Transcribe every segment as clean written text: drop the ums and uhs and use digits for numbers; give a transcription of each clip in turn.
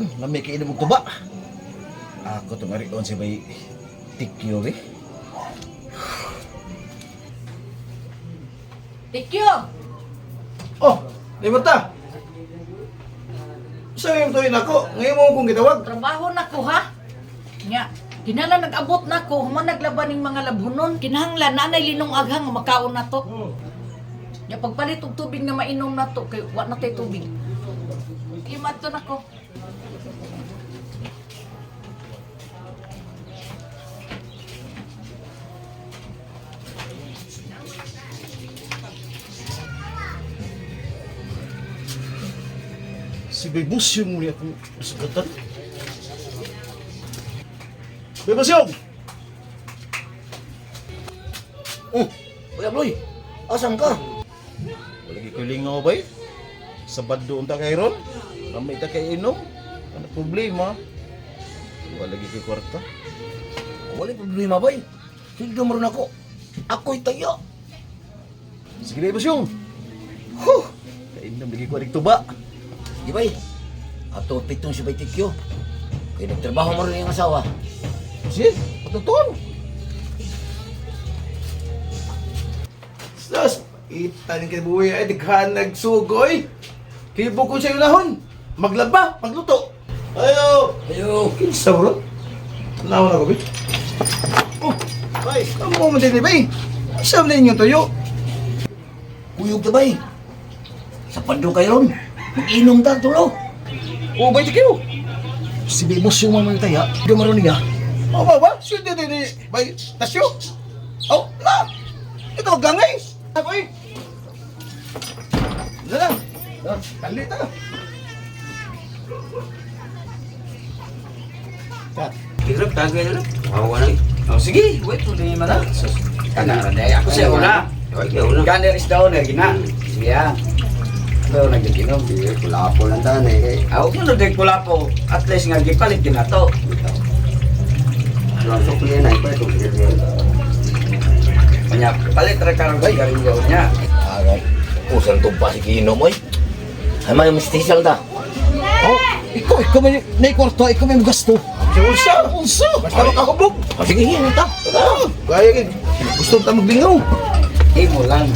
karon lami kay mo tuba. Ako tong ari on si bay tikyo eh. Tikyo! Oh, limot ta. Sa yung tuwin ako, ngayon mo kong gitawag. Trabaho na ko ha? Nya, kinala nag-abot na ko, human naglaban ng mga labhunon. Kinahanglan, nanay linong aghang nga makaon na to. Nya, pagpalit og tubig na mainom na to, kay wa na tay tubig. Imat to na ko. Si Bebus yung muli akong sugatan. Bebus yung! Kuya Bloy, asan ka? Lagi ko lingaw ba eh? Sabad doon ta kay Ron. Ramay ta kay inom. Ano problema? Wala lagi kay kwarta. Wala problema ba eh. Sige mo rin ako. Ako'y tayo. Sige Bebus yung! Huh! Kainom lagi ko adik tuba. Di ba eh? Ato pitong si Baitikyo. Kaya nagtrabaho mo rin yung asawa. Sige, patutuan. Sus, itan kay buhay ay daghan nagsugoy. Kaya bukod sa ilahon. Maglaba, magluto. Ayo! Ayo. Kinsa bro? Tanaw na ko, bay. Oh, bay, kamo mo din, bay. Isa na inyong tuyo. Kuyog na ba eh? Sa pando kayo ron. Mag-inom ta, tulo. Oh, bay, tikiyo. Si Bebos yung mamang taya. Dumaro niya. Oh, ba? Siyempre din, bay, tasyo. Oh, na. Ito, gangay. Ah, bay. Dala. Kalita. Hirap tagay na lang. Wawa na. Oh, sige, wait po din man. Kana na ako siya una. Ganer is down na gina. Siya. Daw nagkinom, kulapo lang ta eh. Ako kuno dek kulapo. At least nga gipalit gina to. Ano so kuya na ipa to. Kanya palit ra karon garing daw niya. Agay. Usan to pa si Kino mo eh. Ay may mistisal ta. Oh, ikaw may naikwarto, ikaw may gasto. Ulsa. Basta makakubog. O sige, yun ta. Gaya kin. Gusto ta maglingaw. Imo lang.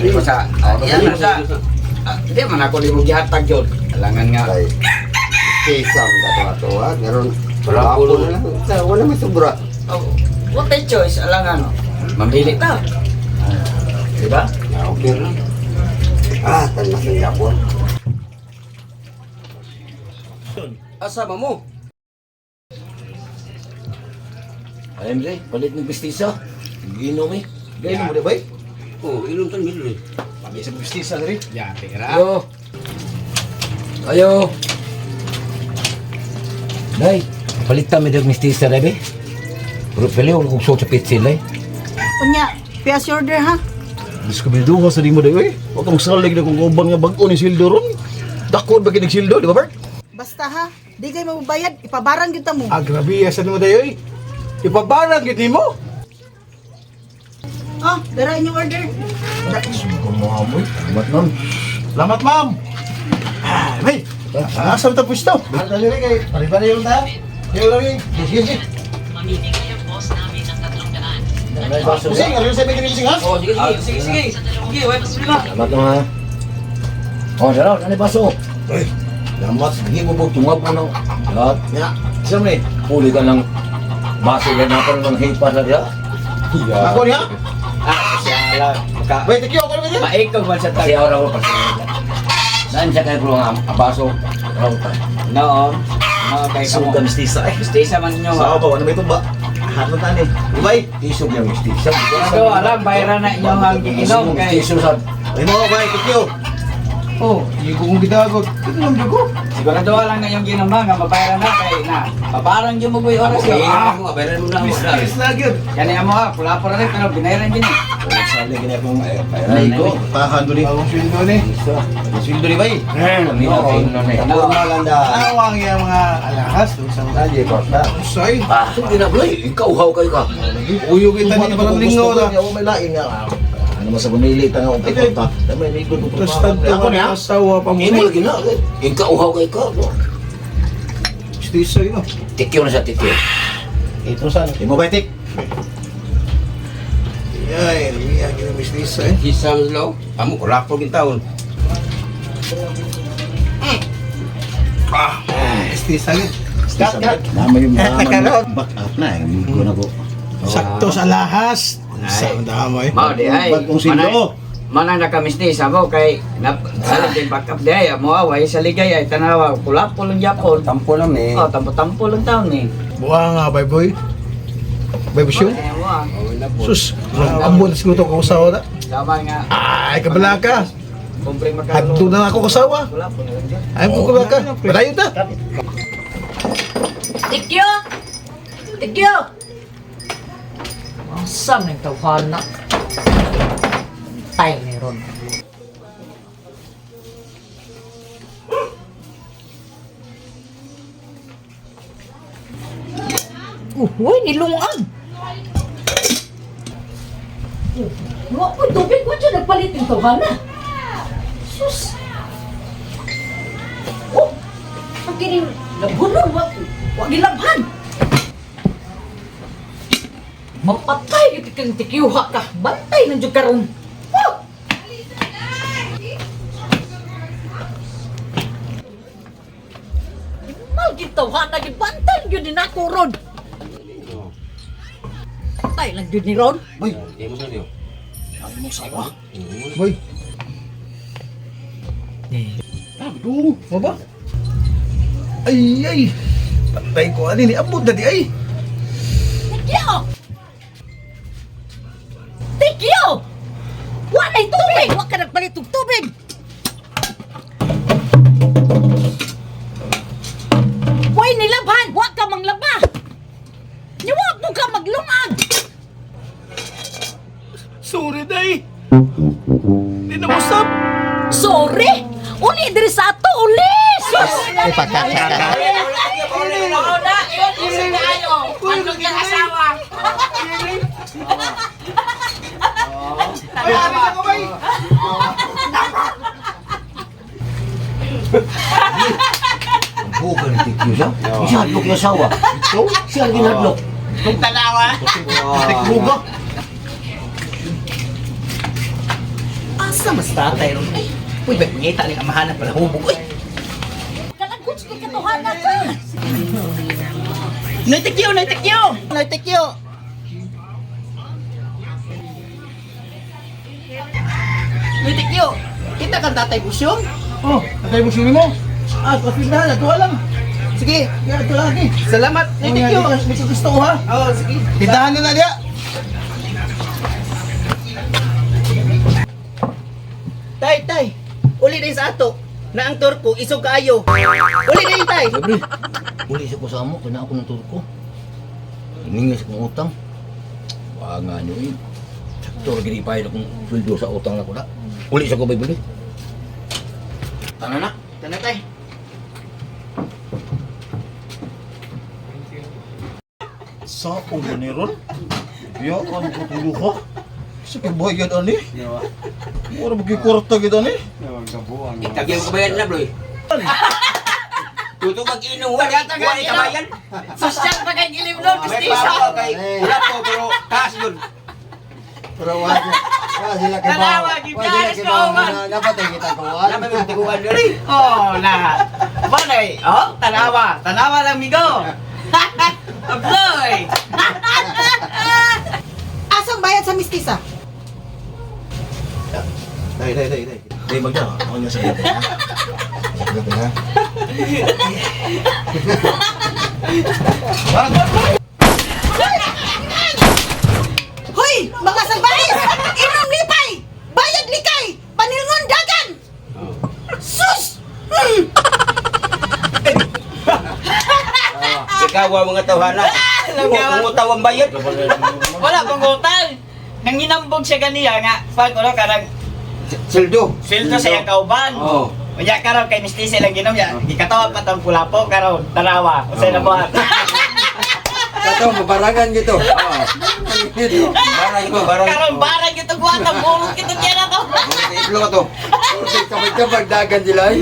Imo sa. Yan na sa. Hindi man ako libog gihatag yun. Alangan nga. Kisam dato ha, ngayon wala na lang. Wala may sobra. Oh, what a choice, alangan. Mamili ta. Diba? Okay na. Tanas ng Japon. Asa mo? Ay, Mre, palit ng pistisa. Ginom eh. Gaya mo di bay. Oh, inom tan gid. Pagi sa pistisa diri. Ya, tira. Ayo. Ayo. Day, palit kami ng mistisa na be. Pero pala yung kung sa pitsil eh. Unya, pias order ha? Dis ko biduha sa di mo day oy. Wa kang salig na kung uban nga bag-o ni sildo ron. Dakod ba kinig sildo, di ba Bert? Basta ha, di kayo mababayad, ipabarang kita mo. Grabe asan mo day oy. Ipabarang gid nimo. Oh, dara inyong order. Kung mo amoy, mat nun. Salamat ma'am. Bay. Asa ta pwesto? Ano ni kay pare-pare yung ta? Yung lang. Sige. Sige, ano sa bigyan ni singas? Oh, sige, sige. Sige. Sige, wait pa sila. Salamat mo ha. Oh, dalaw, nani baso. Ay, Salamat, hindi mo po tunga po ng lahat. ya. Isa mo ni. Huli ka ng baso yan natin ng hipa na diya. Ako niya. Siya lang. Bay, tikyo ako naman. Maikog man sa Kasi tag. araw ko pag Saan siya kayo kung ang baso? Araw ka. Noon, mga kay kamo. Sugan mistisa eh. Mistisa man ninyo. Sa ako, ano may tumba? Hato tani. Bay. Isog yung mistisa. Ano, alam, bayaran na inyo ang giginom kay. Isog sa... Ay mo bay, tikyo. Oh, yung kung gitagot. Ito lang dugo. Sigurado lang na yung ginamba nga mabayaran na kay na. Paparang yung mugoy oras yun. bayaran mo na ako. Miss na gyud. Yan mo ha, pula po rin pero binayaran din eh. Sabi gina kong Bayaran Nico, na tahan do ni. Ang sweldo ni. Ang sweldo ni bay. Kami na kayo na eh. Normal lang da. Awang yung mga alahas sa Lagi ko ta. Usay. Ah, hindi na boy. Ikaw haw kayo ka. Uyo kita ni parang lingaw na. May lain nga. Ano mo sa bumili ta nga utak-utak. May may gusto ko. Trustad ka Ako niya? Asawa pa mo. Imo lagi na. Ikaw haw kayo ka. Mistiso yun. Tikyo na sa tikyo. Ito saan? Imo ba tik? Ay, lumiya gini mistiso eh. Kisam lo. Amo ko lapo gin taon. Mistiso yun. Nama yung Nakaroon. back up na. Hindi ko na ko. Sakto sa lahas. Sa damay. Mao di ay. Bagong sindo. Manang nakamistis ako kay salit din backup di ay mo away sa ligay ay tanawa kulap lang Japon. Tampo lang eh. Oh, tampo lang taon ni. Buha nga, boy. Boy, Busyo. Sus, ambon na siguro ito kausawa na. Tama nga. Ay, kabala ka. Kumpring Hadto na ako kausawa. Kulap lang dyan. Ay, mo kabala ka. Padayon na. Tikyo! Tikyo! Asam ng tawhana. Tay meron. Uy, nilungan! Wa ko tubig ko dyan nagpalit yung tawhana. Sus! Oh! Ang kining labunan, wag gilabhan! Mapatay yung kang tikyuha ka. Bantay ng dyan karon. Oh! Malgitaw na gibantay yun din ako, Ron. Bantay lang yun ni Ron. Boy, Di mo sa diyo. ano mo sawa? Boy. Abdung. Mo ba? Ay. Patay ko ani ni abot na di ay. Tikyo! Tikyo! Wa na'y tubig! Wa ka nagpalit ng tubig! Huwag nilabhan! Wa ka manglaba! Huwag mo ka maglungag! Sorry, day. Di na mo stop. Sorry! Uli diri sa ato! Uli! Sus! Bukan ni tikyo siya. Siya hadlok yung asawa. Ito, siya ang ginadlok. Tikruga. Asa mas tatay ron? Ay, uy, ba't ngita ni amahanan pala hubog, uy! Kalaguts kay katuhana ka! Noitikyo! Noitikyo! Noitikyo! Noitikyo! Kita kang tatay Busyong? Oh, atay mo sini mo. Ah, pasindahan na, tuwa lang. Sige! Kaya ito lagi. Salamat, Noitikyo! May gusto ko ha. Oo, sige. Tindahan na na diya. Tay, tay! Uli din sa ato na ang turko isog kaayo. Uli din, tay! Gabriel, uli siya ko sa amo. Kaya ako ng turko. Hiningas kong utang. Wala nga nyo eh. Sakto, ginipahid akong sweldo sa utang na ko na. Uli siya ko ba buli? Tana na. Tana, tay! Sa ulo ni Ron? Ya, kan ko tuluha. Sa kibayad ani? Wala magkikwarta gid ani? Tagyan ko bayan na, bro. Tuto mag-inom wala kabayan. Sosyal pa kay gilim nun, May mistisa! papa kay wala po pero taas yun. Pero wala sila kay Tanawa, gibiyahes ko, man. Napatay kita kuwan. Wala may tiguan diri. Oh, na! Banay! Oh, tanawa! Tanawa lang, migo! Abloy! Asang bayad sa mistisa? Day. Day, magda. Ako niya sa gabi, ha? Sa gabi, ha? Hoy! Mga salbahis! Inom lipay! Bayad likay! Panilngon dagan! Sus! Ikaw mga tawhana. Kumutaw ang bayad. Wala pang utang! Nang inambog siya ganiya nga, pag ano karang Sildo. sweldo sa iyang kauban. Oo. Unya karon kay mistisa lang ginom ya. Gikatawa pa tong kulapo karon tanawa. Unsay na buhat. Kato, mabarangan gitu. Barang ko, barang. Karon barang gito buhat ang bulog gito kaya na to. Iplo ka to. Kapag-kapag dagan sila eh.